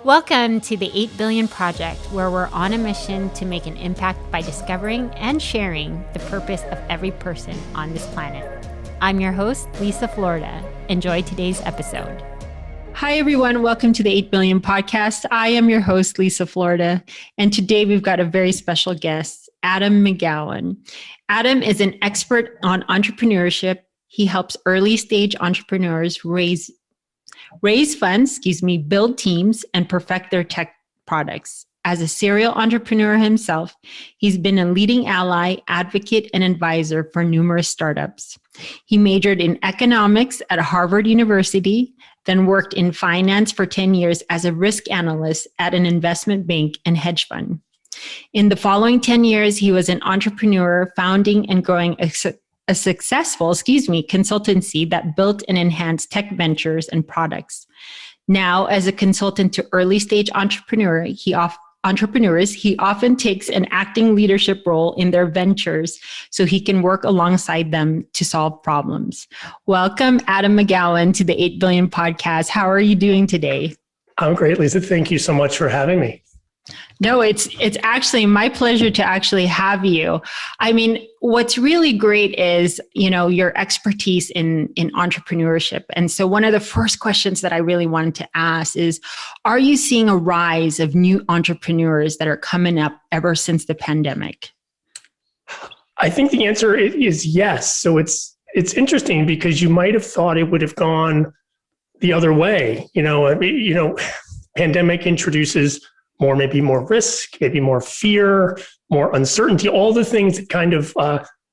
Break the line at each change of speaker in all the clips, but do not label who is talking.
Welcome to the 8 Billion Project, where we're on a mission to make an impact by discovering and sharing the purpose of every person on this planet. I'm your host, Liza, Florida. Enjoy today's episode. Hi, everyone. Welcome to the 8 Billion Podcast. I am your host, Liza, Florida. And today we've got a very special guest, Adam McGowan. Adam is an expert on entrepreneurship. He helps early stage entrepreneurs raise funds, build teams, and perfect their tech products. As a serial entrepreneur himself, he's been a leading ally, advocate, and advisor for numerous startups. He majored in economics at Harvard University, then worked in finance for 10 years as a risk analyst at an investment bank and hedge fund. In the following 10 years, he was an entrepreneur, founding and growing a successful consultancy that built and enhanced tech ventures and products. Now, as a consultant to early stage entrepreneurs, he often takes an acting leadership role in their ventures so he can work alongside them to solve problems. Welcome, Adam McGowan, to the 8 Billion Podcast. How are you doing today?
I'm great, Lisa. Thank you so much for having me.
No, it's actually my pleasure to actually have you. I mean, what's really great is, your expertise in entrepreneurship. And so one of the first questions that I really wanted to ask is, are you seeing a rise of new entrepreneurs that are coming up ever since the pandemic?
I think the answer is yes. So it's interesting because you might have thought it would have gone the other way. Pandemic introduces maybe more risk, maybe more fear, more uncertainty, all the things that kind of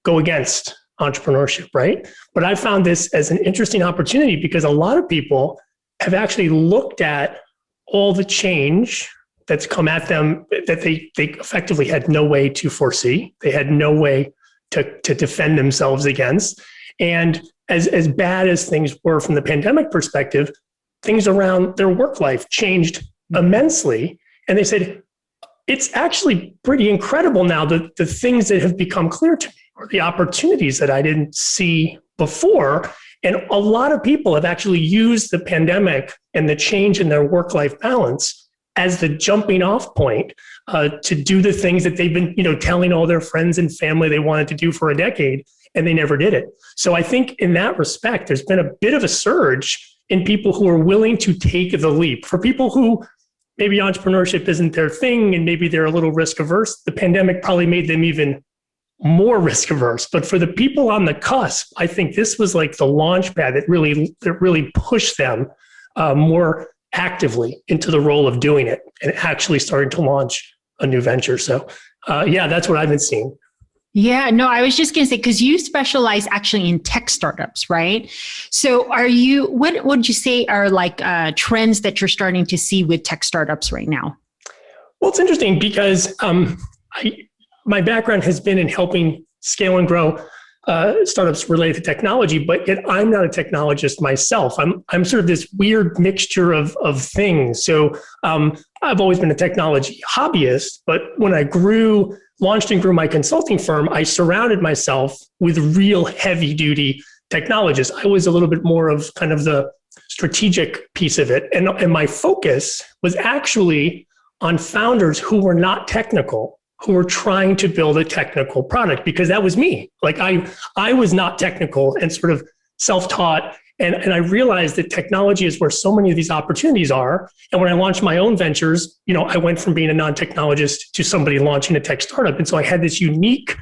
go against entrepreneurship, right? But I found this as an interesting opportunity because a lot of people have actually looked at all the change that's come at them that they effectively had no way to foresee. They had no way to defend themselves against. And as bad as things were from the pandemic perspective, things around their work life changed immensely. And they said, it's actually pretty incredible now, the things that have become clear to me, or the opportunities that I didn't see before. And a lot of people have actually used the pandemic and the change in their work-life balance as the jumping off point to do the things that they've been, telling all their friends and family they wanted to do for a decade, and they never did it. So I think in that respect, there's been a bit of a surge in people who are willing to take the leap. For people who maybe entrepreneurship isn't their thing and maybe they're a little risk averse, the pandemic probably made them even more risk averse. But for the people on the cusp, I think this was like the launch pad that really pushed them more actively into the role of doing it and actually starting to launch a new venture. So that's what I've been seeing.
Yeah, no, I was just going to say, because you specialize actually in tech startups, right? So what would you say are like trends that you're starting to see with tech startups right now?
Well, it's interesting because my background has been in helping scale and grow startups related to technology, but yet I'm not a technologist myself. I'm sort of this weird mixture of things. So I've always been a technology hobbyist, but when I launched and grew my consulting firm, I surrounded myself with real heavy duty technologists. I was a little bit more of kind of the strategic piece of it. And my focus was actually on founders who were not technical, who were trying to build a technical product, because that was me. Like I was not technical and sort of self-taught. And I realized that technology is where so many of these opportunities are. And when I launched my own ventures, I went from being a non-technologist to somebody launching a tech startup. And so I had this unique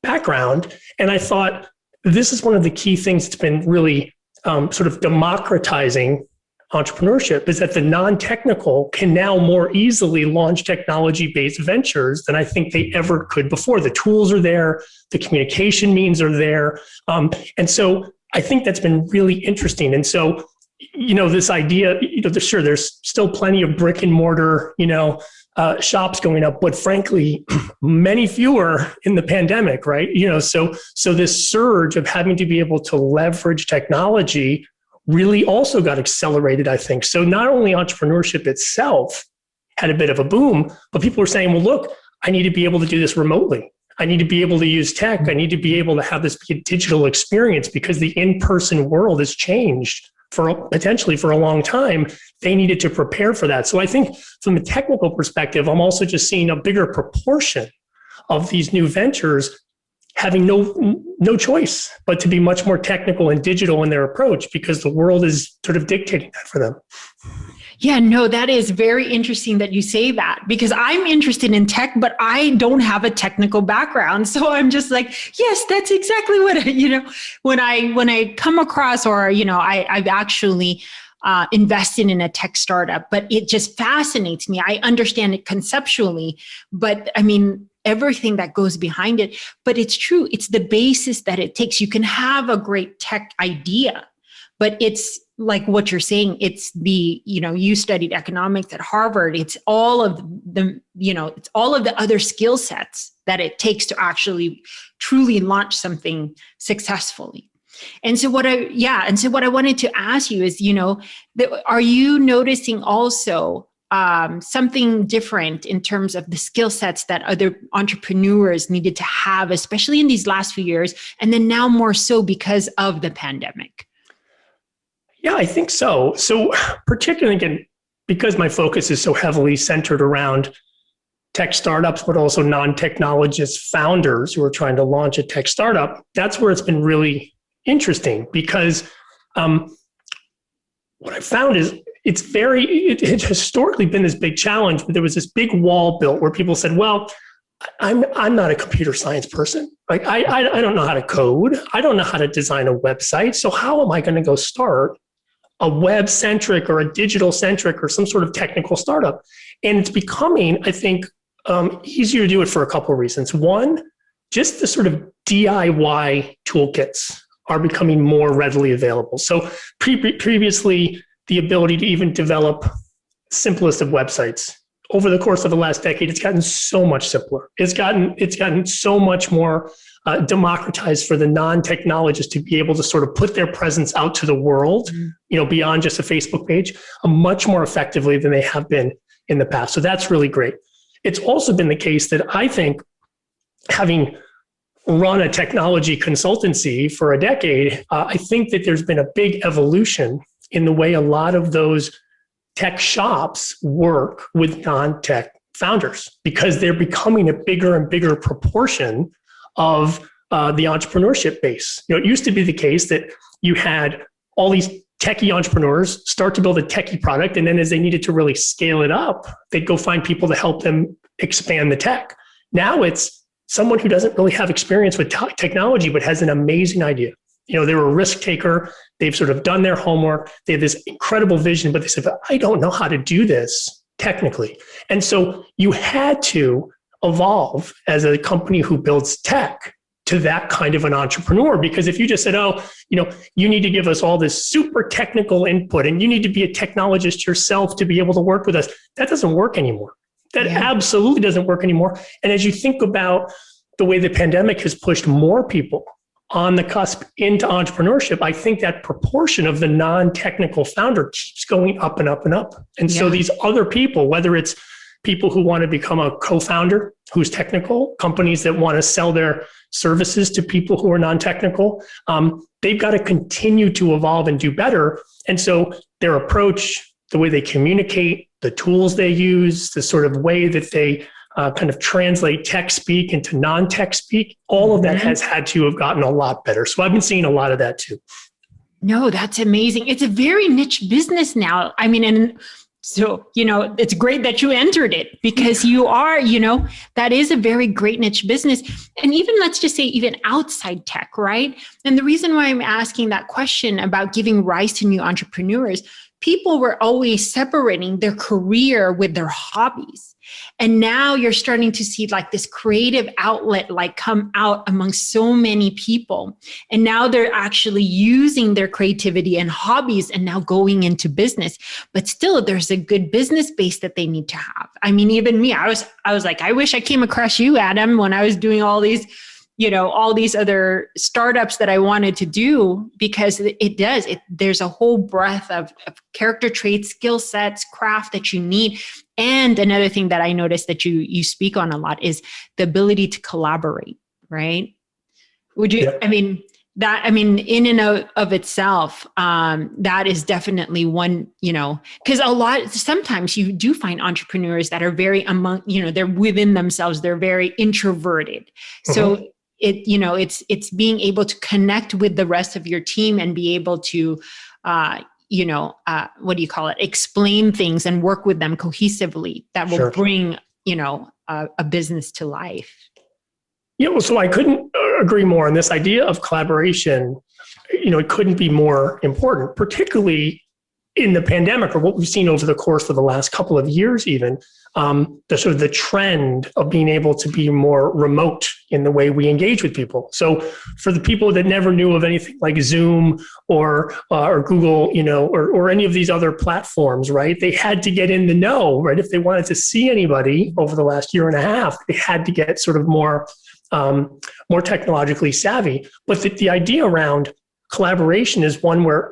background. And I thought, this is one of the key things that's been really sort of democratizing entrepreneurship, is that the non-technical can now more easily launch technology-based ventures than I think they ever could before. The tools are there, the communication means are there. And so I think that's been really interesting. And so, this idea, there's still plenty of brick and mortar, shops going up, but frankly, many fewer in the pandemic, right? So this surge of having to be able to leverage technology really also got accelerated, I think. So not only entrepreneurship itself had a bit of a boom, but people were saying, well, look, I need to be able to do this remotely. I need to be able to use tech. I need to be able to have this be a digital experience because the in-person world has changed potentially for a long time, they needed to prepare for that. So I think from a technical perspective, I'm also just seeing a bigger proportion of these new ventures having no choice but to be much more technical and digital in their approach because the world is sort of dictating that for them.
Yeah, no, that is very interesting that you say that because I'm interested in tech, but I don't have a technical background. So I'm just like, yes, that's exactly what, when I come across or, I've actually invested in a tech startup, but it just fascinates me. I understand it conceptually, but I mean, everything that goes behind it. But it's true. It's the basis that it takes. You can have a great tech idea, but it's like what you're saying. It's you studied economics at Harvard. It's all of it's all of the other skill sets that it takes to actually truly launch something successfully. And so what I wanted to ask you is, are you noticing also something different in terms of the skill sets that other entrepreneurs needed to have, especially in these last few years, and then now more so because of the pandemic?
Yeah, I think so. So particularly, again, because my focus is so heavily centered around tech startups, but also non-technologist founders who are trying to launch a tech startup, that's where it's been really interesting because what I found is it's historically been this big challenge, but there was this big wall built where people said, well, I'm not a computer science person. Like I don't know how to code. I don't know how to design a website. So how am I going to go start a web-centric or a digital-centric or some sort of technical startup? And it's becoming, I think, easier to do it for a couple of reasons. One, just the sort of DIY toolkits are becoming more readily available. So previously, the ability to even develop simplest of websites. Over the course of the last decade, it's gotten so much simpler. It's gotten so much more democratized for the non-technologists to be able to sort of put their presence out to the world, beyond just a Facebook page, much more effectively than they have been in the past. So that's really great. It's also been the case that I think, having run a technology consultancy for a decade, I think that there's been a big evolution in the way a lot of those tech shops work with non-tech founders because they're becoming a bigger and bigger proportion of the entrepreneurship base. It used to be the case that you had all these techie entrepreneurs start to build a techie product, and then as they needed to really scale it up, they'd go find people to help them expand the tech. Now it's someone who doesn't really have experience with technology but has an amazing idea. They were a risk taker. They've sort of done their homework. They have this incredible vision, but they said, I don't know how to do this technically. And so you had to evolve as a company who builds tech to that kind of an entrepreneur. Because if you just said, you need to give us all this super technical input and you need to be a technologist yourself to be able to work with us, that doesn't work anymore. That absolutely doesn't work anymore. And as you think about the way the pandemic has pushed more people on the cusp into entrepreneurship, I think that proportion of the non-technical founder keeps going up and up and up. And so these other people, whether it's people who want to become a co-founder who's technical, companies that want to sell their services to people who are non-technical, they've got to continue to evolve and do better. And so their approach, the way they communicate, the tools they use, the sort of way that they kind of translate tech speak into non-tech speak, all of that has had to have gotten a lot better. So I've been seeing a lot of that too.
No, that's amazing. It's a very niche business now. I mean, and so, it's great that you entered it because you are, that is a very great niche business. And even let's just say even outside tech, right? And the reason why I'm asking that question about giving rise to new entrepreneurs, people were always separating their career with their hobbies. And now you're starting to see like this creative outlet like come out among so many people. And now they're actually using their creativity and hobbies and now going into business. But still, there's a good business base that they need to have. I mean, even me, I was like, I wish I came across you, Adam, when I was doing all these other startups that I wanted to do, because there's a whole breadth of character traits, skill sets, craft that you need. And another thing that I noticed that you speak on a lot is the ability to collaborate, right? Would you, I mean, That, I mean, in and of itself, that is definitely one, because sometimes you do find entrepreneurs that are very they're within themselves, they're very introverted. So it's being able to connect with the rest of your team and be able to, what do you call it? Explain things and work with them cohesively that will bring, a business to life.
Yeah, well, so I couldn't agree more on this idea of collaboration. It couldn't be more important, particularly in the pandemic or what we've seen over the course of the last couple of years, even the trend of being able to be more remote in the way we engage with people. So for the people that never knew of anything like Zoom or Google, or any of these other platforms, right? They had to get in the know, right? If they wanted to see anybody over the last year and a half, they had to get sort of more technologically savvy. But the idea around collaboration is one where,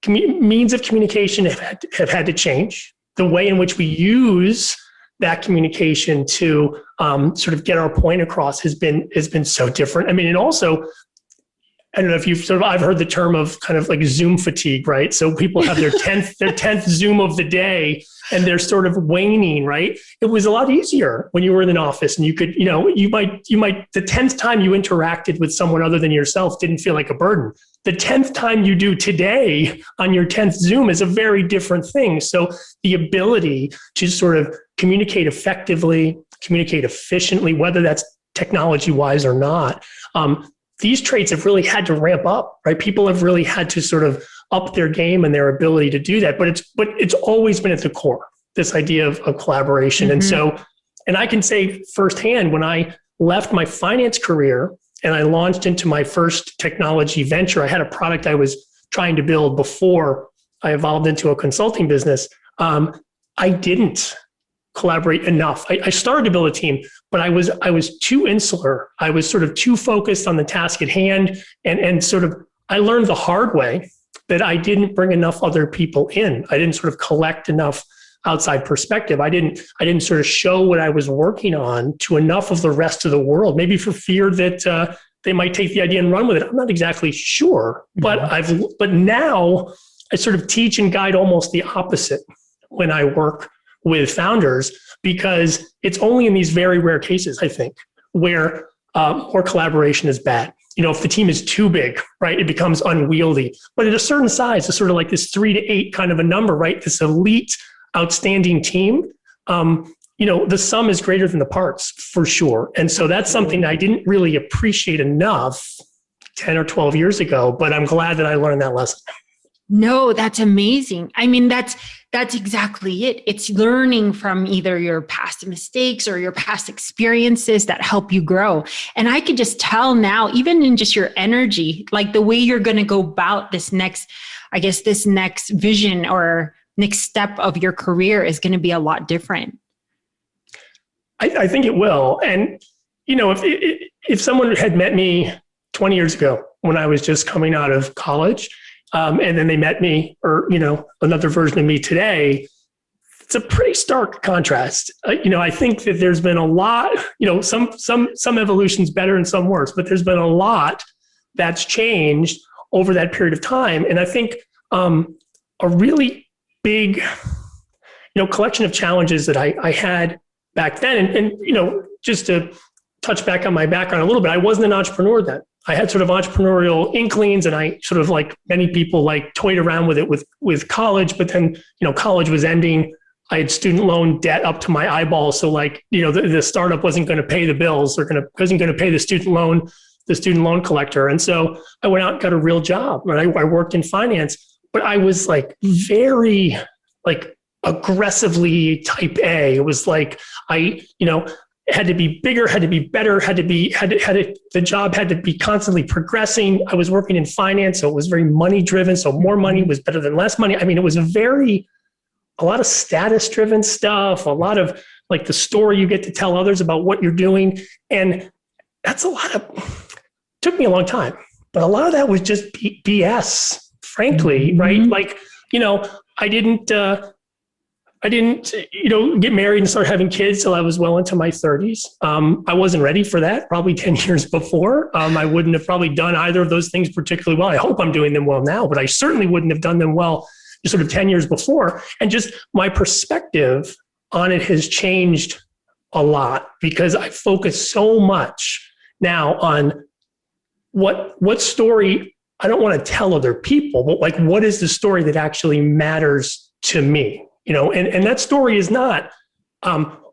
means of communication have had to change. The way in which we use that communication to sort of get our point across has been so different. I mean, and also, I don't know if I've heard the term of kind of like Zoom fatigue, right? So people have their 10th Zoom of the day and they're sort of waning, right? It was a lot easier when you were in an office and you could, you might, the 10th time you interacted with someone other than yourself didn't feel like a burden. The 10th time you do today on your 10th Zoom is a very different thing. So the ability to sort of communicate effectively, communicate efficiently, whether that's technology wise or not, these traits have really had to ramp up, right? People have really had to sort of up their game and their ability to do that. But it's always been at the core, this idea of collaboration. Mm-hmm. And I can say firsthand, when I left my finance career and I launched into my first technology venture, I had a product I was trying to build before I evolved into a consulting business. I didn't collaborate enough. I started to build a team, but I was too insular. I was sort of too focused on the task at hand, and sort of I learned the hard way that I didn't bring enough other people in. I didn't sort of collect enough outside perspective. I didn't sort of show what I was working on to enough of the rest of the world, maybe for fear that they might take the idea and run with it. I'm not exactly sure, but but now I sort of teach and guide almost the opposite when I work with founders, because it's only in these very rare cases, I think, where more collaboration is bad. If the team is too big, right, it becomes unwieldy. But at a certain size, it's sort of like this 3 to 8 kind of a number, right? This elite, outstanding team, the sum is greater than the parts for sure. And so that's something I didn't really appreciate enough 10 or 12 years ago, but I'm glad that I learned that lesson.
No, that's amazing. I mean, that's exactly it. It's learning from either your past mistakes or your past experiences that help you grow. And I could just tell now, even in just your energy, like the way you're going to go about this next vision or next step of your career is going to be a lot different.
I think it will. And, if someone had met me 20 years ago when I was just coming out of college, and then they met me, or, another version of me today, it's a pretty stark contrast. I think that there's been a lot, some evolution's better and some worse, but there's been a lot that's changed over that period of time. And I think a really big, collection of challenges that I had back then. And, just to touch back on my background a little bit, I wasn't an entrepreneur then. I had sort of entrepreneurial inklings, and I sort of, like many people, like toyed around with it with college, but then, college was ending. I had student loan debt up to my eyeballs. So the startup wasn't going to pay the bills, or wasn't going to pay the student loan collector. And so I went out and got a real job, right? I worked in finance, but I was very aggressively type A. It was like, had to be bigger, had to be better, the job had to be constantly progressing. I was working in finance, so it was very money driven. So more money was better than less money. I mean, it was a lot of status driven stuff, a lot of the story you get to tell others about what you're doing. And that's took me a long time, but a lot of that was just BS, frankly, right? I didn't, I didn't, get married and start having kids till I was well into my 30s. I wasn't ready for that probably 10 years before. I wouldn't have probably done either of those things particularly well. I hope I'm doing them well now, but I certainly wouldn't have done them well just sort of 10 years before. And just my perspective on it has changed a lot because I focus so much now on what story I don't want to tell other people, but like, what is the story that actually matters to me? And that story is not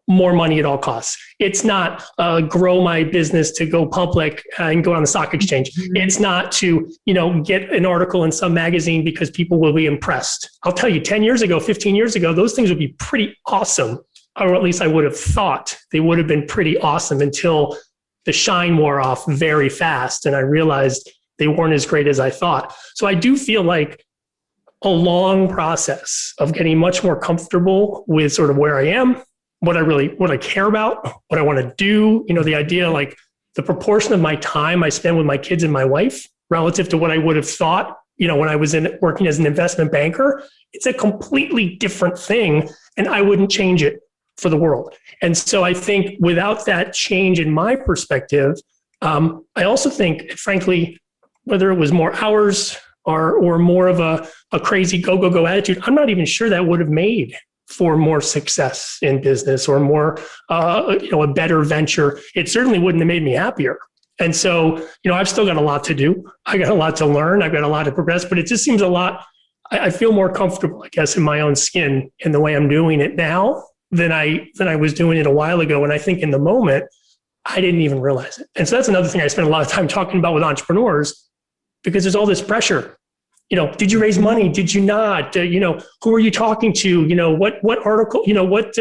more money at all costs. It's not grow my business to go public and go on the stock exchange. Mm-hmm. It's not to, get an article in some magazine because people will be impressed. I'll tell you, 10 years ago, 15 years ago, those things would be pretty awesome. Or at least I would have thought they would have been pretty awesome until the shine wore off very fast. And I realized they weren't as great as I thought. So I do feel like a long process of getting much more comfortable with sort of where I am, what I care about, what I want to do, the idea, like the proportion of my time I spend with my kids and my wife relative to what I would have thought, when I was working as an investment banker, it's a completely different thing. And I wouldn't change it for the world. And so I think without that change in my perspective, I also think, frankly, whether it was more hours or more of a crazy go attitude, I'm not even sure that would have made for more success in business or more, a better venture. It certainly wouldn't have made me happier. And so, I've still got a lot to do. I got a lot to learn. I've got a lot to progress, but it just seems a lot, I feel more comfortable, I guess, in my own skin in the way I'm doing it now than I was doing it a while ago. And I think in the moment, I didn't even realize it. And so that's another thing I spend a lot of time talking about with entrepreneurs, because there's all this pressure. Did you raise money? Did you not? Who are you talking to? What article, what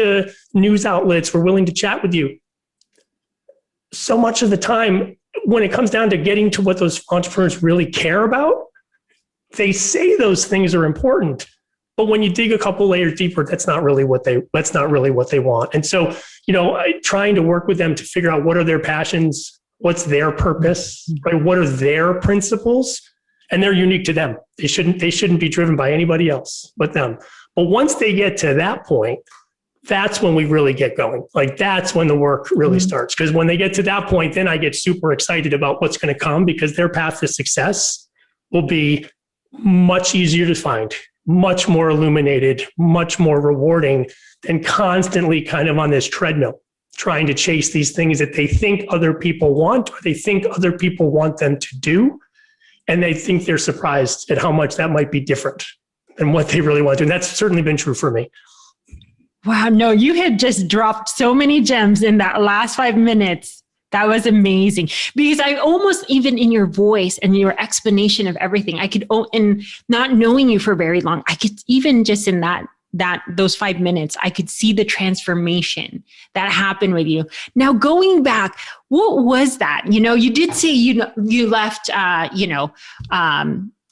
news outlets were willing to chat with you? So much of the time, when it comes down to getting to what those entrepreneurs really care about, they say those things are important. But when you dig a couple layers deeper, that's not really what they want. And so, trying to work with them to figure out what are their passions, what's their purpose, right? What are their principles? And they're unique to them. They shouldn't be driven by anybody else but them. But once they get to that point, that's when we really get going. Like that's when the work really starts. Because when they get to that point, then I get super excited about what's going to come, because their path to success will be much easier to find, much more illuminated, much more rewarding than constantly kind of on this treadmill, trying to chase these things that they think other people want, or they think other people want them to do. And they think they're surprised at how much that might be different than what they really want to. And that's certainly been true for me.
Wow. No, you had just dropped so many gems in that last 5 minutes. That was amazing, because I almost, even in your voice and your explanation of everything, I could, and not knowing you for very long, I could even just in those 5 minutes, I could see the transformation that happened with you. Now, going back, what was that? You did say you left,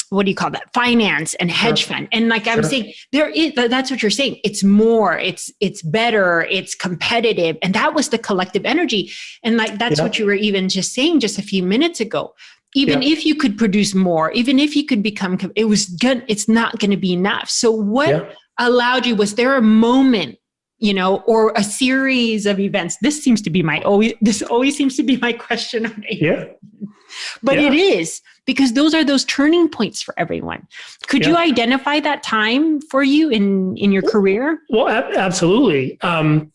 what do you call that? Finance and hedge fund. And like I was saying, that's what you're saying. It's more, it's better, it's competitive. And that was the collective energy. And like, that's what you were even just saying just a few minutes ago. Even if you could produce more, even if you could become, it's not going to be enough. So what allowed you, was there a moment, or a series of events? This always seems to be my question. But it is, because those are those turning points for everyone. Could you identify that time for you in your career?
Well, absolutely. And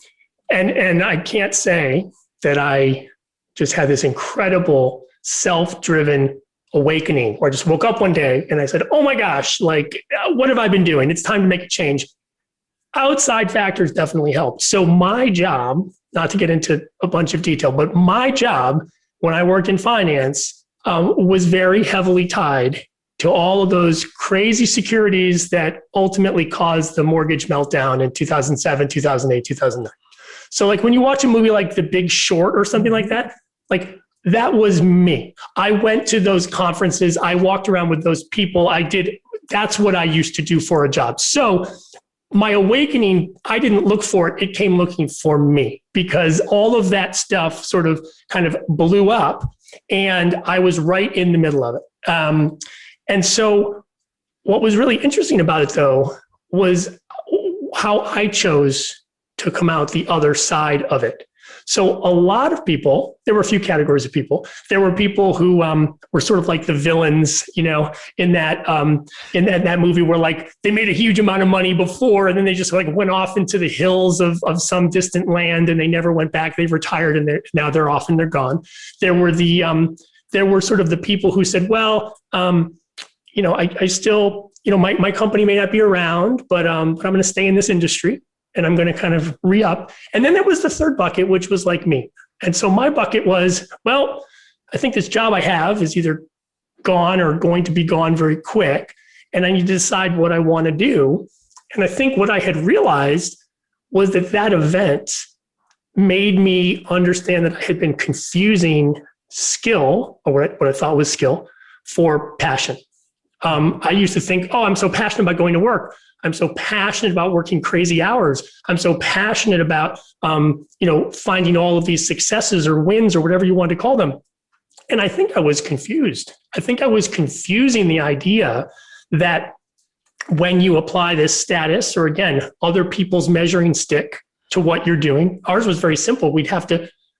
I can't say that I just had this incredible self-driven awakening, or I just woke up one day and I said, oh my gosh, like, what have I been doing? It's time to make a change. Outside factors definitely helped. So my job, not to get into a bunch of detail, but my job when I worked in finance was very heavily tied to all of those crazy securities that ultimately caused the mortgage meltdown in 2007, 2008, 2009. So like when you watch a movie like The Big Short or something like that, like that was me. I went to those conferences. I walked around with those people. That's what I used to do for a job. So my awakening, I didn't look for it. It came looking for me, because all of that stuff sort of kind of blew up and I was right in the middle of it. And so what was really interesting about it though, was how I chose to come out the other side of it. So a lot of people, there were a few categories of people. There were people who were sort of like the villains, in that movie where like they made a huge amount of money before and then they just like went off into the hills of some distant land and they never went back. They retired and now they're off and they're gone. There were sort of the people who said, well, I still, my company may not be around, but I'm going to stay in this industry. And I'm going to kind of re-up. And then there was the third bucket, which was like me. And so my bucket was, well, I think this job I have is either gone or going to be gone very quick. And I need to decide what I want to do. And I think what I had realized was that event made me understand that I had been confusing skill, or what I thought was skill, for passion. I used to think, I'm so passionate about going to work. I'm so passionate about working crazy hours. I'm so passionate about, finding all of these successes or wins or whatever you want to call them. And I think I was confused. I think I was confusing the idea that when you apply this status, or again, other people's measuring stick to what you're doing, ours was very simple.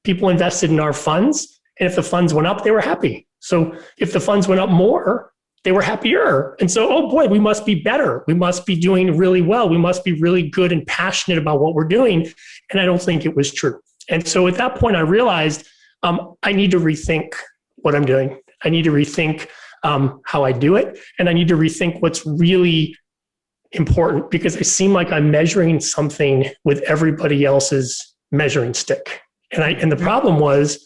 People invested in our funds. And if the funds went up, they were happy. So if the funds went up more, they were happier. And so, oh boy, we must be better. We must be doing really well. We must be really good and passionate about what we're doing. And I don't think it was true. And so at that point, I realized I need to rethink what I'm doing. I need to rethink how I do it. And I need to rethink what's really important, because I seem like I'm measuring something with everybody else's measuring stick. And the problem was,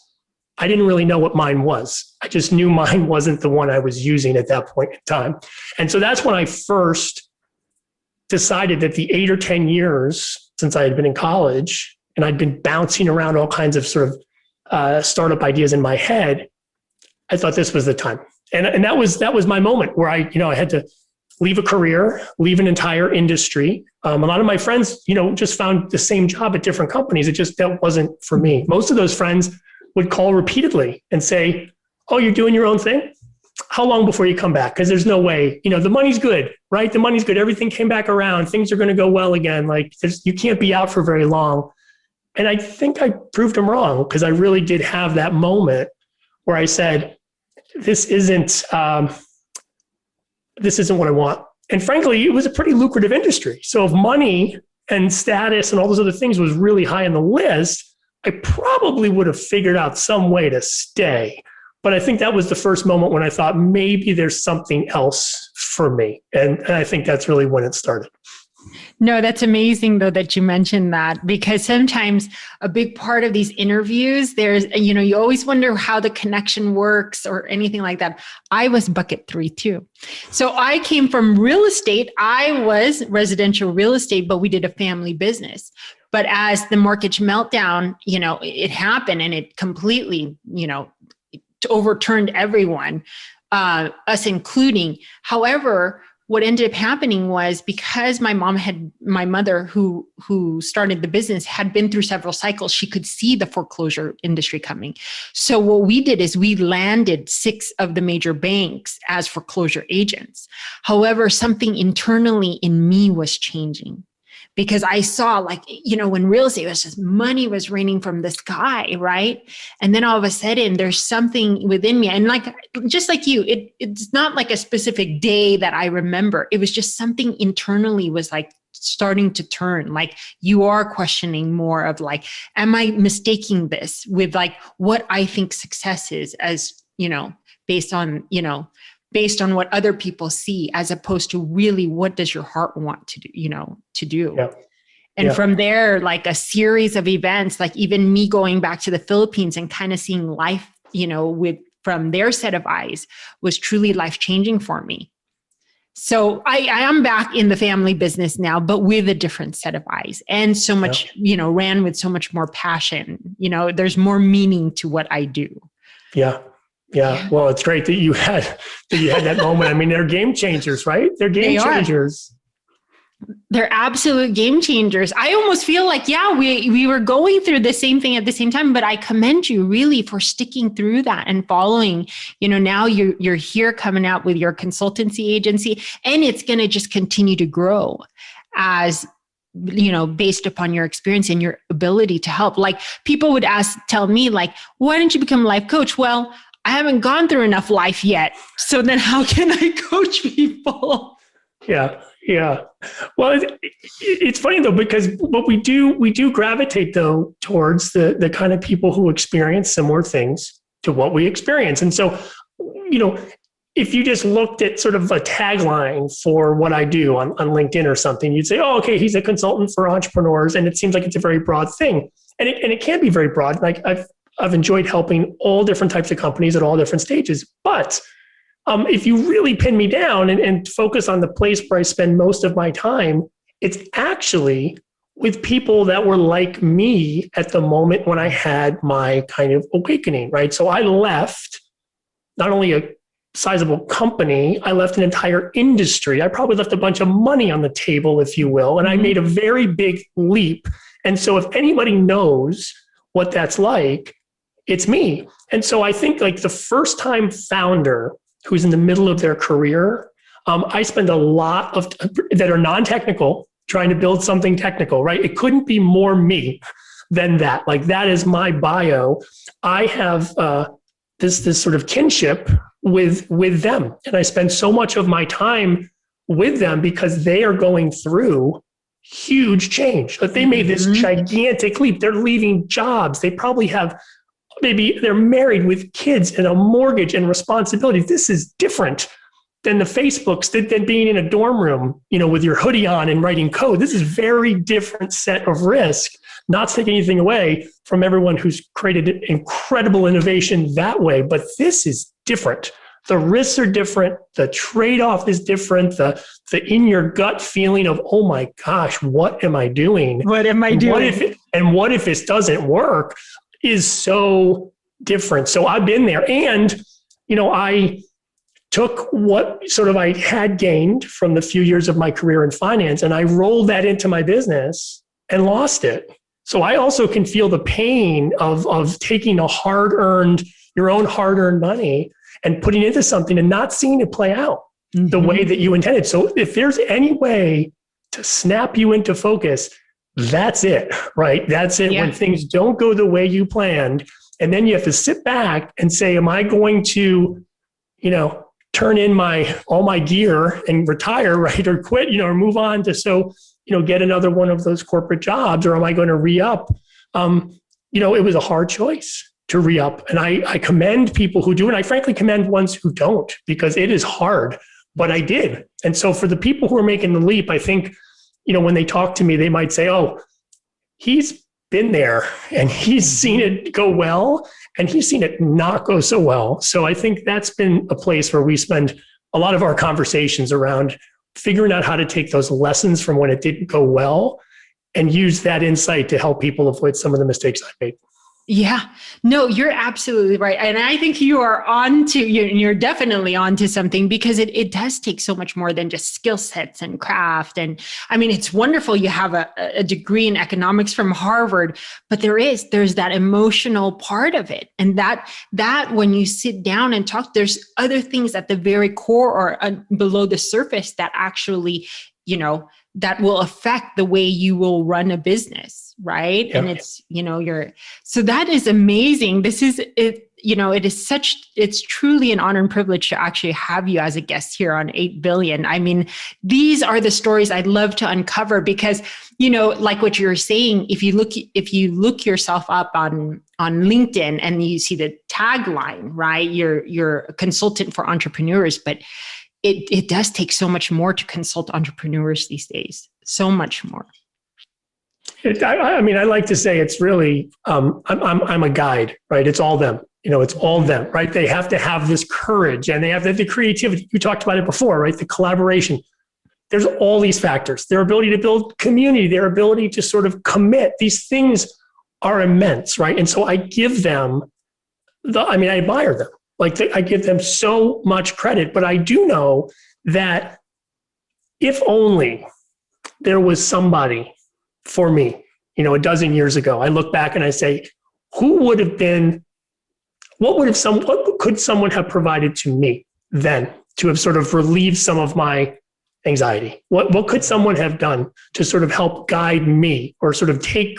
I didn't really know what mine was. I just knew mine wasn't the one I was using at that point in time. And so that's when I first decided that the 8 or 10 years since I had been in college and I'd been bouncing around all kinds of sort of startup ideas in my head, I thought this was the time. And that was my moment where I had to leave a career, leave an entire industry. A lot of my friends, just found the same job at different companies. That wasn't for me. Most of those friends would call repeatedly and say, oh, you're doing your own thing? How long before you come back? Because there's no way, the money's good, right? The money's good. Everything came back around. Things are going to go well again. Like you can't be out for very long. And I think I proved them wrong, because I really did have that moment where I said, this isn't what I want. And frankly, it was a pretty lucrative industry. So if money and status and all those other things was really high on the list, I probably would have figured out some way to stay. But I think that was the first moment when I thought maybe there's something else for me. And I think that's really when it started.
No, that's amazing though that you mentioned that, because sometimes a big part of these interviews, there's, you always wonder how the connection works or anything like that. I was bucket 3 too. So I came from real estate. I was residential real estate, but we did a family business. But as the mortgage meltdown, it happened and it completely, it overturned everyone, us including. However, what ended up happening was, because my mother who started the business had been through several cycles, she could see the foreclosure industry coming. So what we did is we landed 6 of the major banks as foreclosure agents. However, something internally in me was changing. Because I saw when real estate was just money was raining from the sky, right? And then all of a sudden there's something within me. And just like you, it's not like a specific day that I remember. It was just something internally was starting to turn. You are questioning more of am I mistaking this with what I think success is, as, based on what other people see, as opposed to really what does your heart want to do,
Yeah.
And from there, a series of events, even me going back to the Philippines and kind of seeing life, from their set of eyes, was truly life-changing for me. So I am back in the family business now, but with a different set of eyes, and so much, ran with so much more passion. There's more meaning to what I do.
Yeah. Yeah. Well, it's great that you had that moment. I mean, they're game changers, right? They're game changers.
They're absolute game changers. I almost feel we were going through the same thing at the same time, but I commend you really for sticking through that and following. Now you're here coming out with your consultancy agency, and it's going to just continue to grow as based upon your experience and your ability to help. Like people would tell me like, why didn't you become a life coach? Well, I haven't gone through enough life yet. So then how can I coach people?
Yeah. Well, it's funny though, because what we do gravitate though towards the kind of people who experience similar things to what we experience. And so, if you just looked at sort of a tagline for what I do on LinkedIn or something, you'd say, oh, okay, he's a consultant for entrepreneurs. And it seems like it's a very broad thing. And it can be very broad. Like I've enjoyed helping all different types of companies at all different stages. But if you really pin me down and focus on the place where I spend most of my time, it's actually with people that were like me at the moment when I had my kind of awakening, right? So I left not only a sizable company, I left an entire industry. I probably left a bunch of money on the table, if you will, and I made a very big leap. And so if anybody knows what that's like, it's me. And so I think like the first time founder who's in the middle of their career, I spend a lot of that are non-technical trying to build something technical, right? It couldn't be more me than that. Like that is my bio. I have this sort of kinship with them. And I spend so much of my time with them because they are going through huge change. But they made this gigantic leap. They're leaving jobs. They probably have, maybe they're married with kids and a mortgage and responsibility. This is different than the Facebooks, than being in a dorm room, with your hoodie on and writing code. This is very different set of risk. Not to take anything away from everyone who's created incredible innovation that way, but this is different. The risks are different. The trade-off is different. The in your gut feeling of, oh my gosh, what am I doing?
What am I doing?
What if this doesn't work is so different. So I've been there. And, I took what sort of I had gained from the few years of my career in finance, and I rolled that into my business and lost it. So I also can feel the pain of taking your own hard-earned money and putting it into something and not seeing it play out the way that you intended. So if there's any way to snap you into focus, that's it, right? That's it.
Yeah.
When things don't go the way you planned, and then you have to sit back and say, am I going to, turn in all my gear and retire, right? Or quit, or move on to get another one of those corporate jobs, or am I going to re-up? It was a hard choice to re-up. And I commend people who do, and I frankly commend ones who don't, because it is hard, but I did. And so for the people who are making the leap, I think, when they talk to me, they might say, oh, he's been there and he's seen it go well and he's seen it not go so well. So I think that's been a place where we spend a lot of our conversations around figuring out how to take those lessons from when it didn't go well and use that insight to help people avoid some of the mistakes I made.
Yeah, no, you're absolutely right. And I think you're definitely onto something, because it does take so much more than just skill sets and craft. And I mean, it's wonderful you have a degree in economics from Harvard, but there's that emotional part of it. And that when you sit down and talk, there's other things at the very core or below the surface that actually, that will affect the way you will run a business, right? Yeah. And it's, so that is amazing. This is it, it's truly an honor and privilege to actually have you as a guest here on 8 Billion. I mean, these are the stories I'd love to uncover, because, like what you're saying, if you look yourself up on LinkedIn and you see the tagline, right? You're a consultant for entrepreneurs, but it does take so much more to consult entrepreneurs these days. So much more.
I like to say it's really, I'm a guide, right? It's all them. It's all them, right? They have to have this courage and they have the creativity. You talked about it before, right? The collaboration. There's all these factors. Their ability to build community, their ability to sort of commit. These things are immense, right? And so I give them I admire them. I give them so much credit, but I do know that if only there was somebody for me, a dozen years ago, I look back and I say, what could someone have provided to me then to have sort of relieved some of my anxiety? What could someone have done to sort of help guide me, or sort of take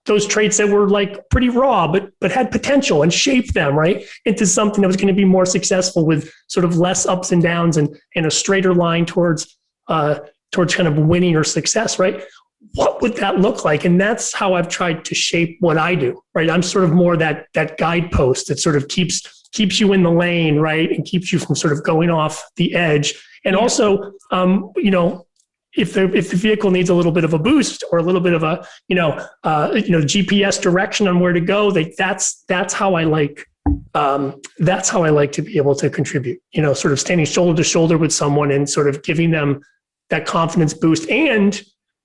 those traits that were like pretty raw, but had potential, and shape them right into something that was going to be more successful, with sort of less ups and downs, and a straighter line towards kind of winning or success, right? What would that look like? And that's how I've tried to shape what I do, right? I'm sort of more that guidepost that sort of keeps you in the lane, right? And keeps you from sort of going off the edge. And also, if the vehicle needs a little bit of a boost, or a little bit of a, GPS direction on where to go, that's how I like to be able to contribute, sort of standing shoulder to shoulder with someone, and sort of giving them that confidence boost, and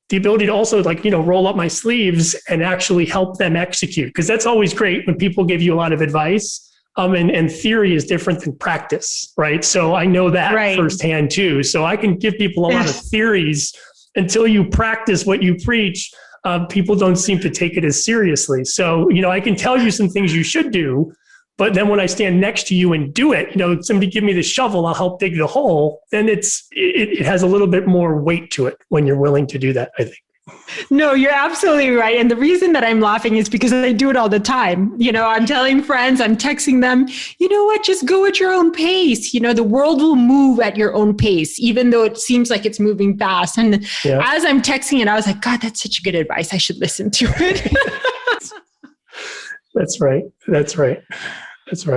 the ability to also roll up my sleeves and actually help them execute. Because that's always great when people give you a lot of advice. And theory is different than practice, right? So I know that firsthand too. So I can give people a lot of theories. Until you practice what you preach, people don't seem to take it as seriously. So, I can tell you some things you should do, but then when I stand next to you and do it, somebody give me the shovel, I'll help dig the hole. Then it has a little bit more weight to it when you're willing to do that, I think.
No, you're absolutely right. And the reason that I'm laughing is because I do it all the time. I'm telling friends, I'm texting them, you know what, just go at your own pace. The world will move at your own pace, even though it seems like it's moving fast. And as I'm texting it, I was like, God, that's such good advice. I should listen to it.
That's right.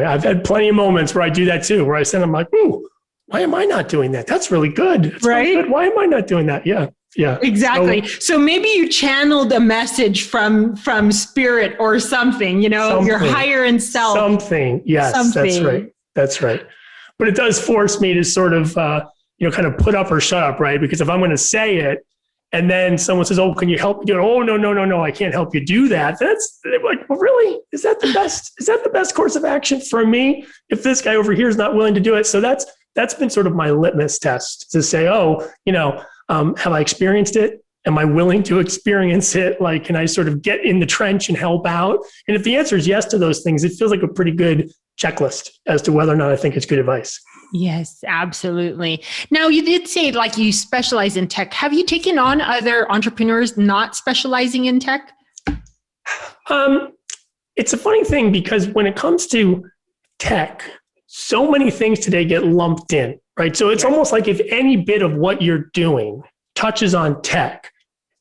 I've had plenty of moments where I do that too, where I send them like, ooh, why am I not doing that? That's really good. That's
right.
Really good. Why am I not doing that? Yeah.
Exactly. So maybe you channeled a message from spirit or something, your higher and self.
Something. Yes, something. That's right. But it does force me to sort of, kind of put up or shut up, right? Because if I'm going to say it, and then someone says, "Oh, can you help me do it?" "Oh, no, I can't help you do that." That's like, well, really? Is that the best? Is that the best course of action for me? If this guy over here is not willing to do it, so that's been sort of my litmus test to say, have I experienced it? Am I willing to experience it? Like, can I sort of get in the trench and help out? And if the answer is yes to those things, it feels like a pretty good checklist as to whether or not I think it's good advice.
Yes, absolutely. Now, you did say like you specialize in tech. Have you taken on other entrepreneurs not specializing in tech?
It's a funny thing, because when it comes to tech, so many things today get lumped in, right? So it's almost like if any bit of what you're doing touches on tech,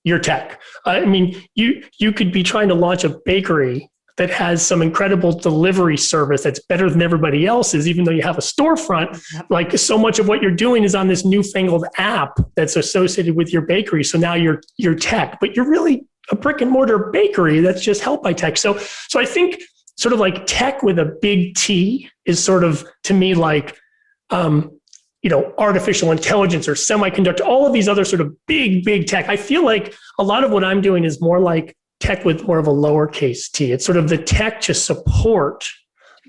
you're tech. I mean, you could be trying to launch a bakery that has some incredible delivery service that's better than everybody else's, even though you have a storefront. Like, so much of what you're doing is on this newfangled app that's associated with your bakery. So now you're tech, but you're really a brick and mortar bakery that's just helped by tech. So I think sort of like tech with a big T is sort of, to me, like, artificial intelligence or semiconductor, all of these other sort of big tech. I feel like a lot of what I'm doing is more like tech with more of a lowercase t. It's sort of the tech to support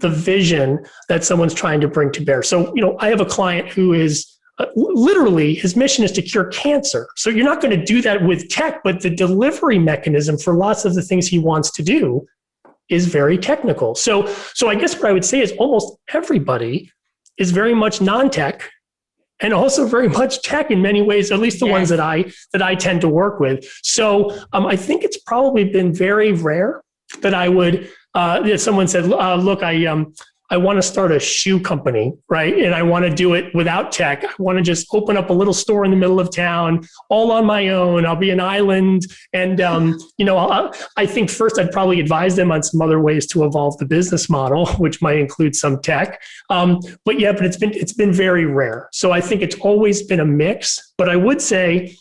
the vision that someone's trying to bring to bear. So, I have a client who is literally, his mission is to cure cancer. So you're not going to do that with tech, but the delivery mechanism for lots of the things he wants to do is very technical. So I guess what I would say is almost everybody is very much non-tech and also very much tech in many ways, at least the ones that I tend to work with. So I think it's probably been very rare that I would, if someone said, look, I want to start a shoe company, right? And I want to do it without tech. I want to just open up a little store in the middle of town, all on my own. I'll be an island. And, I think first I'd probably advise them on some other ways to evolve the business model, which might include some tech. But it's been very rare. So I think it's always been a mix. But I would say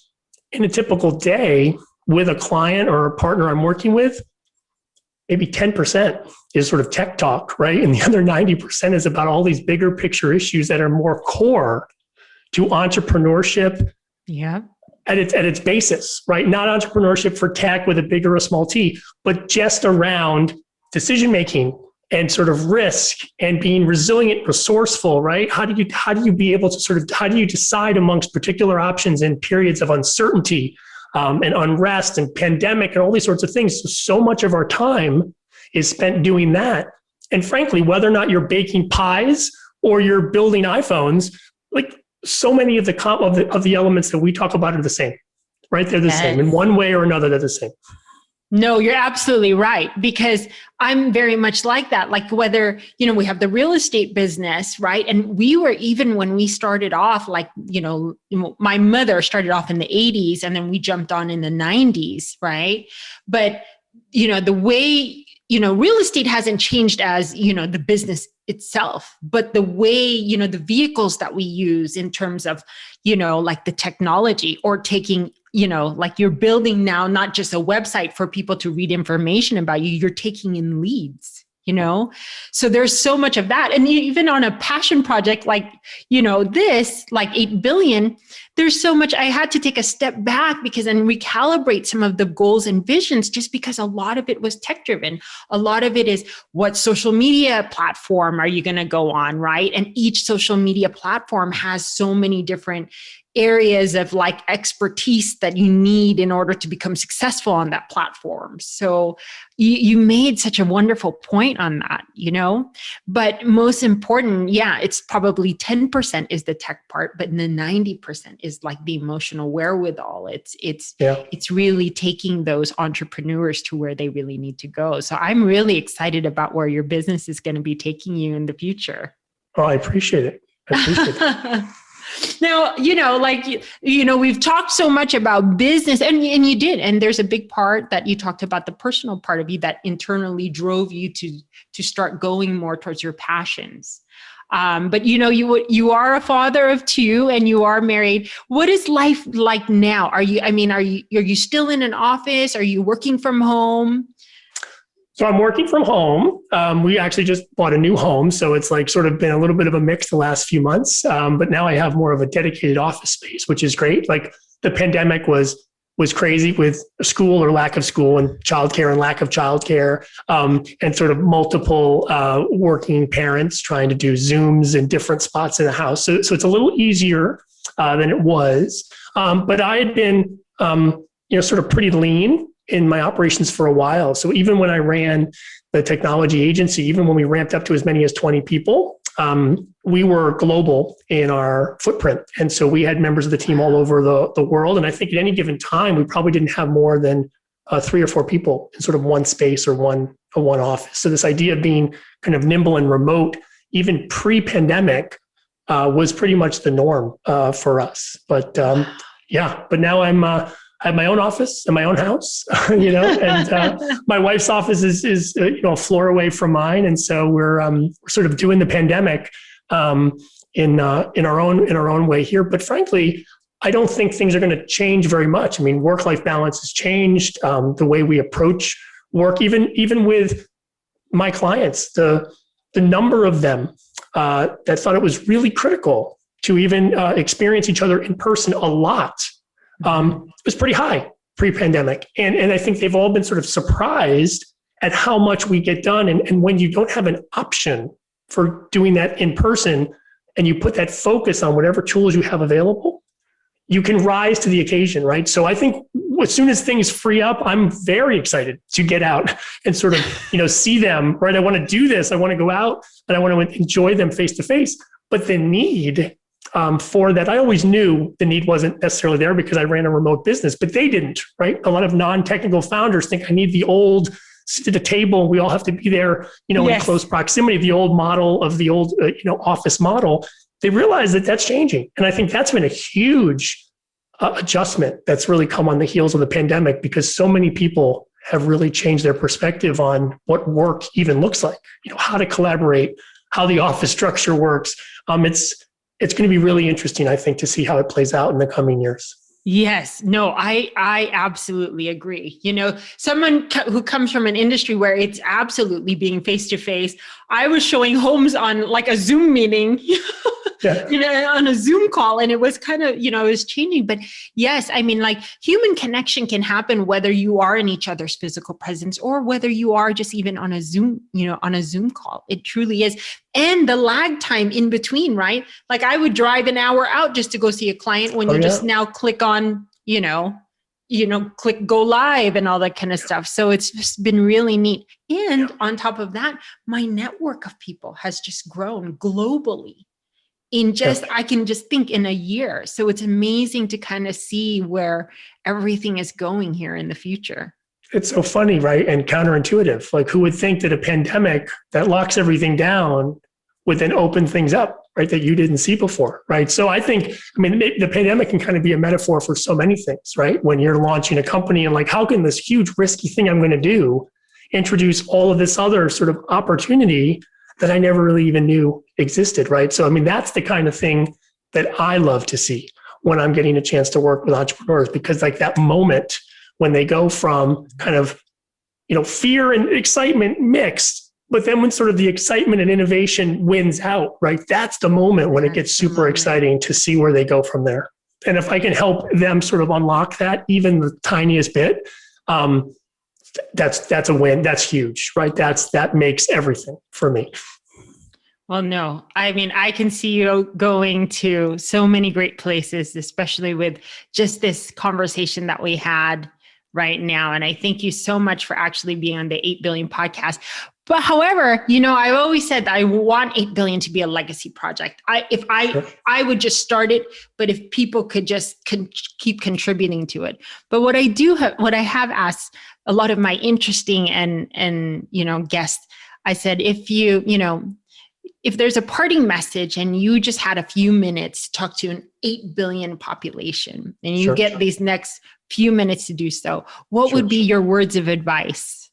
in a typical day with a client or a partner I'm working with, maybe 10% is sort of tech talk, right? And the other 90% is about all these bigger picture issues that are more core to entrepreneurship at its basis, right? Not entrepreneurship for tech with a big or a small t, but just around decision-making and sort of risk and being resilient, resourceful, right? How do you be able to how do you decide amongst particular options in periods of uncertainty and unrest and pandemic and all these sorts of things? So much of our time is spent doing that. And frankly, whether or not you're baking pies or you're building iPhones, like so many of the elements that we talk about are the same, right? They're the same in one way or another. They're the same.
No, you're absolutely right, because I'm very much like that. Like whether, we have the real estate business, right? And we were, even when we started off, like, my mother started off in the 80s and then we jumped on in the 90s, right? But, the way, real estate hasn't changed as, the business itself, but the way, the vehicles that we use in terms of, like the technology, or taking, like you're building now, not just a website for people to read information about you, you're taking in leads, so there's so much of that. And even on a passion project, like, this, like 8 billion, there's so much. I had to take a step back and recalibrate some of the goals and visions, just because a lot of it was tech driven. A lot of it is, what social media platform are you going to go on, right? And each social media platform has so many different areas of like expertise that you need in order to become successful on that platform. So you made such a wonderful point on that, but most important, it's probably 10% is the tech part, but the 90% is like the emotional wherewithal. It's really taking those entrepreneurs to where they really need to go. So I'm really excited about where your business is going to be taking you in the future.
Oh, I appreciate it.
Now, we've talked so much about business, and you did, and there's a big part that you talked about, the personal part of you that internally drove you to start going more towards your passions. But you are a father of 2 and you are married. What is life like now? Are you still in an office? Are you working from home?
So I'm working from home. We actually just bought a new home. So it's like sort of been a little bit of a mix the last few months. But now I have more of a dedicated office space, which is great. Like the pandemic was crazy with school or lack of school, and childcare and lack of childcare, and sort of multiple working parents trying to do Zooms in different spots in the house. So it's a little easier than it was. But I had been, sort of pretty lean in my operations for a while. So even when I ran the technology agency, even when we ramped up to as many as 20 people, we were global in our footprint. And so we had members of the team all over the world. And I think at any given time, we probably didn't have more than 3 or 4 people in sort of one space or one office. So this idea of being kind of nimble and remote, even pre-pandemic, was pretty much the norm for us. But but now I have my own office and my own house, and my wife's office is a floor away from mine, and so we're sort of doing the pandemic in our own way here. But frankly, I don't think things are going to change very much. I mean, work-life balance has changed. The way we approach work, even with my clients, the number of them that thought it was really critical to even experience each other in person a lot. It was pretty high pre-pandemic. And I think they've all been sort of surprised at how much we get done. And when you don't have an option for doing that in person, and you put that focus on whatever tools you have available, you can rise to the occasion, right? So I think as soon as things free up, I'm very excited to get out and sort of, see them, right? I want to do this. I want to go out and I want to enjoy them face to face. But the need for that, I always knew the need wasn't necessarily there because I ran a remote business, but they didn't, right? A lot of non-technical founders think I need the old sit at a table. We all have to be there, in close proximity, the old model of the old, office model. They realize that that's changing. And I think that's been a huge adjustment that's really come on the heels of the pandemic, because so many people have really changed their perspective on what work even looks like, how to collaborate, how the office structure works. It's going to be really interesting, I think, to see how it plays out in the coming years.
Yes, no, I absolutely agree. Someone who comes from an industry where it's absolutely being face-to-face, I was showing homes on like a Zoom meeting, on a Zoom call, and it was kind of, it was changing. But yes, I mean, like human connection can happen whether you are in each other's physical presence or whether you are just even on a Zoom, on a Zoom call. It truly is. And the lag time in between, right? Like I would drive an hour out just to go see a client when you just now click on, click go live and all that kind of stuff. So it's just been really neat. And on top of that, my network of people has just grown globally. I can just think in a year. So it's amazing to kind of see where everything is going here in the future.
It's so funny, right? And counterintuitive. Like, who would think that a pandemic that locks everything down would then open things up, right? That you didn't see before, right? So I think, the pandemic can kind of be a metaphor for so many things, right? When you're launching a company and like, how can this huge risky thing I'm going to do introduce all of this other sort of opportunity that I never really even knew existed, right? So, that's the kind of thing that I love to see when I'm getting a chance to work with entrepreneurs, because like that moment when they go from kind of, fear and excitement mixed, but then when sort of the excitement and innovation wins out, right? That's the moment when it gets super exciting to see where they go from there. And if I can help them sort of unlock that, even the tiniest bit, that's a win. That's huge, right? That makes everything for me.
Well, no, I can see you going to so many great places, especially with just this conversation that we had right now. And I thank you so much for actually being on the 8 Billion podcast. But however, I've always said that I want 8 Billion to be a legacy project. I would just start it, but if people could just keep contributing to it. But what I have asked a lot of my interesting and guests, I said, if there's a parting message and you just had a few minutes to talk to an 8 billion population and you get these next few minutes to do so, what would be your words of advice?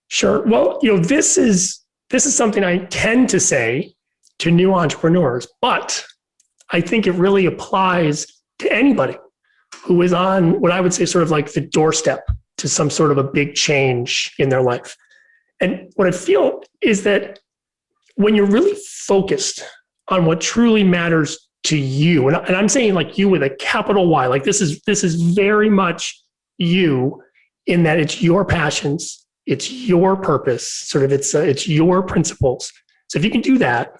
Sure. Well, this is something I tend to say to new entrepreneurs, but I think it really applies to anybody who is on what I would say sort of like the doorstep to some sort of a big change in their life. And what I feel is that when you're really focused on what truly matters to you, and I'm saying like you with a capital Y, like this is very much you in that it's your passions, it's your purpose, sort of it's your principles. So if you can do that,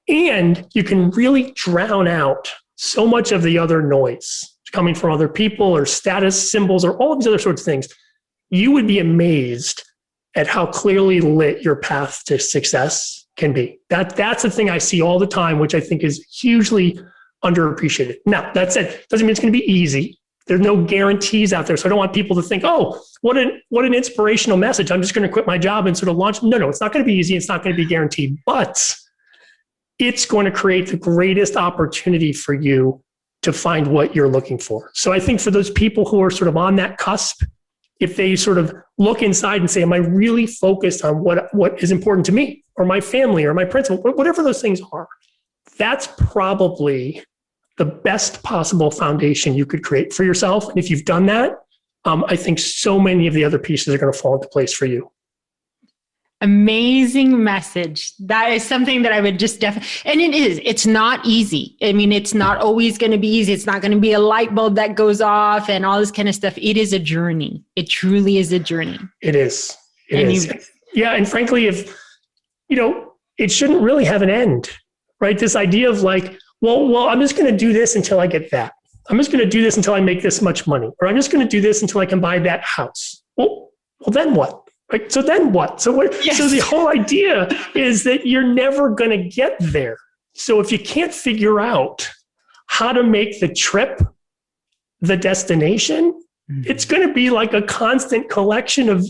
and you can really drown out so much of the other noise coming from other people or status symbols or all of these other sorts of things, you would be amazed at how clearly lit your path to success can be. That's the thing I see all the time, which I think is hugely underappreciated. Now, that said, doesn't mean it's going to be easy. There's no guarantees out there. So I don't want people to think, oh, what an inspirational message. I'm just going to quit my job and sort of launch. No, it's not going to be easy. It's not going to be guaranteed, but it's going to create the greatest opportunity for you to find what you're looking for. So I think for those people who are sort of on that cusp, if they sort of look inside and say, am I really focused on what is important to me or my family or my principle, whatever those things are, that's probably the best possible foundation you could create for yourself. And if you've done that, I think so many of the other pieces are going to fall into place for you.
Amazing message. That is something that I would just definitely, and it's not easy. It's not always going to be easy. It's not going to be a light bulb that goes off and all this kind of stuff. It is a journey. It truly is a journey.
It is. It is. Yeah. And frankly, if, it shouldn't really have an end, right? This idea of like, well, I'm just going to do this until I get that. I'm just going to do this until I make this much money, or I'm just going to do this until I can buy that house. Well, then what? Right? So then what? So the whole idea is that you're never going to get there. So if you can't figure out how to make the trip the destination, it's going to be like a constant collection of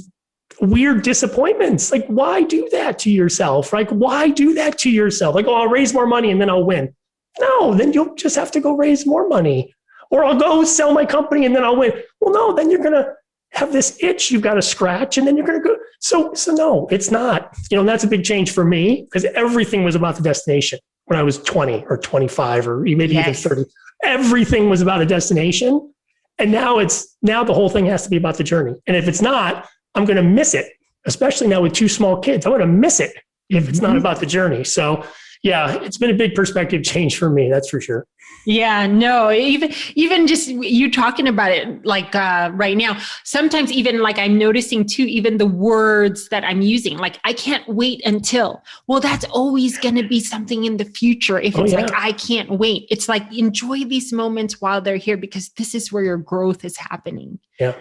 weird disappointments. Like, why do that to yourself? Like, why do that to yourself? Like, I'll raise more money and then I'll win. No, then you'll just have to go raise more money. Or I'll go sell my company and then I'll win. Well, no, then you're going to have this itch you've got to scratch and then you're going to go. So no, it's not. And that's a big change for me because everything was about the destination when I was 20 or 25 or maybe even 30. Everything was about a destination. And now the whole thing has to be about the journey. And if it's not, I'm going to miss it, especially now with 2 small kids. I'm going to miss it if it's not about the journey. So yeah, it's been a big perspective change for me. That's for sure.
Yeah, no, even just you talking about it like right now, sometimes even like I'm noticing too, even the words that I'm using, like I can't wait until, well, that's always going to be something in the future. If it's like, I can't wait, it's like, enjoy these moments while they're here because this is where your growth is happening.
Yeah.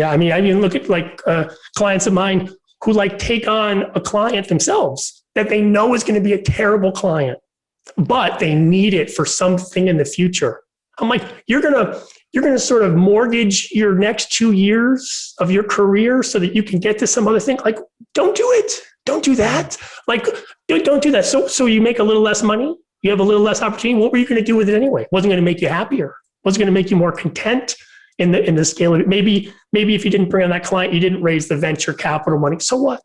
I mean, look at like clients of mine who like take on a client themselves that they know is going to be a terrible client. but they need it for something in the future. I'm like, you're gonna sort of mortgage your next 2 years of your career so that you can get to some other thing. Like, don't do it. Don't do that. Like, don't do that. So you make a little less money. You have a little less opportunity. What were you going to do with it anyway? It wasn't going to make you happier. Wasn't going to make you more content in the scale of it. Maybe if you didn't bring on that client, you didn't raise the venture capital money. So what?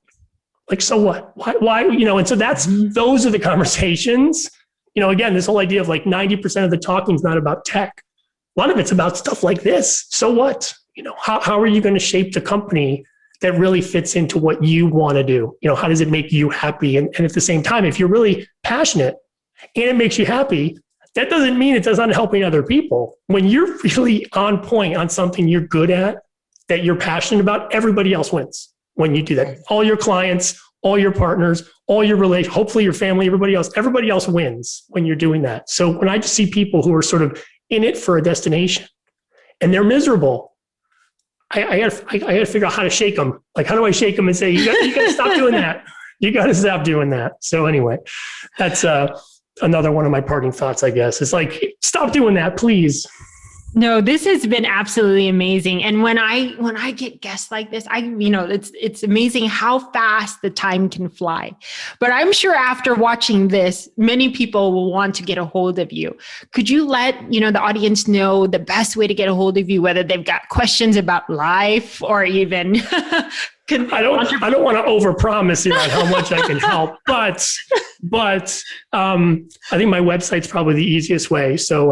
Like, so what? Why? And so those are the conversations. Again, this whole idea of like 90% of the talking is not about tech. A lot of it's about stuff like this. So what? How are you going to shape the company that really fits into what you want to do? How does it make you happy? And at the same time, if you're really passionate and it makes you happy, that doesn't mean it doesn't helping other people. When you're really on point on something you're good at, that you're passionate about, everybody else wins when you do that. All your clients, all your partners, all your relations, hopefully your family, everybody else wins when you're doing that. So when I just see people who are sort of in it for a destination and they're miserable, I got to figure out how to shake them. Like, how do I shake them and say, you got to stop doing that. You got to stop doing that. So anyway, that's another one of my parting thoughts, I guess. It's like, stop doing that, please.
No, this has been absolutely amazing. And when I get guests like this, it's amazing how fast the time can fly. But I'm sure after watching this, many people will want to get a hold of you. Could you let, the audience know the best way to get a hold of you, whether they've got questions about life or even
I don't want to overpromise here on how much I can help, but I think my website's probably the easiest way. So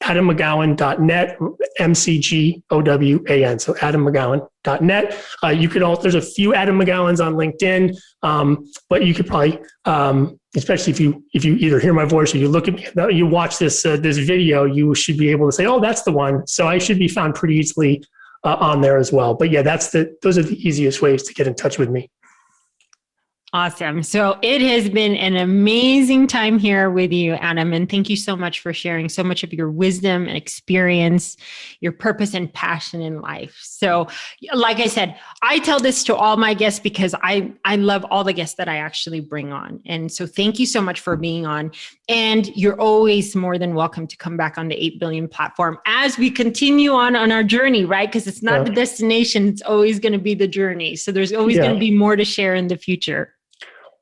AdamMcGowan.net, MCGOWAN. So AdamMcGowan.net. There's a few Adam McGowans on LinkedIn, but you could probably, especially if you either hear my voice or you look at me, you watch this video, you should be able to say, oh, that's the one. So I should be found pretty easily on there as well. But yeah, those are the easiest ways to get in touch with me.
Awesome. So it has been an amazing time here with you, Adam. And thank you so much for sharing so much of your wisdom and experience, your purpose and passion in life. So like I said, I tell this to all my guests because I love all the guests that I actually bring on. And so thank you so much for being on. And you're always more than welcome to come back on the 8 Billion platform as we continue on our journey, right? Because it's not the destination. It's always going to be the journey. So there's always going to be more to share in the future.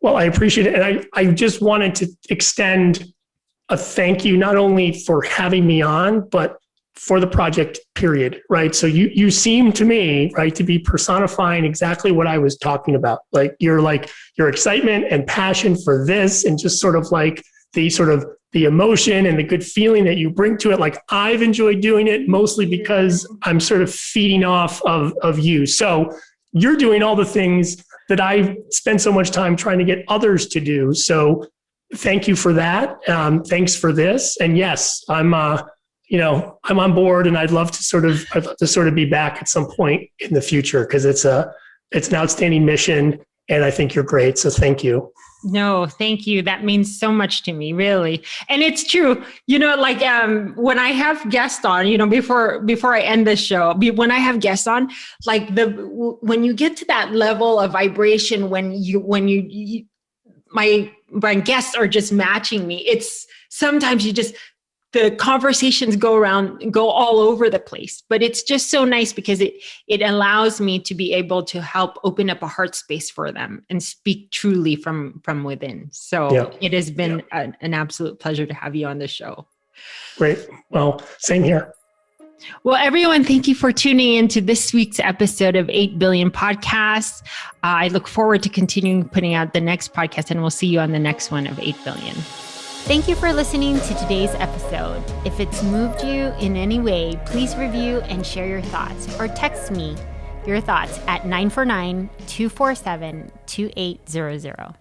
Well, I appreciate it. And I just wanted to extend a thank you, not only for having me on, but for the project period, right? So you seem to me, right, to be personifying exactly what I was talking about. Like your excitement and passion for this and just sort of like the emotion and the good feeling that you bring to it. Like, I've enjoyed doing it mostly because I'm sort of feeding off of you. So you're doing all the things that I spend so much time trying to get others to do. So thank you for that. Thanks for this. And yes, I'm on board, and I'd love to sort of be back at some point in the future, because it's an outstanding mission, and I think you're great. So thank you.
No, thank you. That means so much to me, really. And it's true. When I have guests on, before I end the show, when I have guests on, when you get to that level of vibration, when my guests are just matching me, it's sometimes the conversations go all over the place, but it's just so nice because it allows me to be able to help open up a heart space for them and speak truly from within. So It has been an absolute pleasure to have you on the show.
Great. Well, same here.
Well, everyone, thank you for tuning into this week's episode of 8 Billion Podcast. I look forward to continuing putting out the next podcast, and we'll see you on the next one of 8 Billion.
Thank you for listening to today's episode. If it's moved you in any way, please review and share your thoughts, or text me your thoughts at 949-247-2800.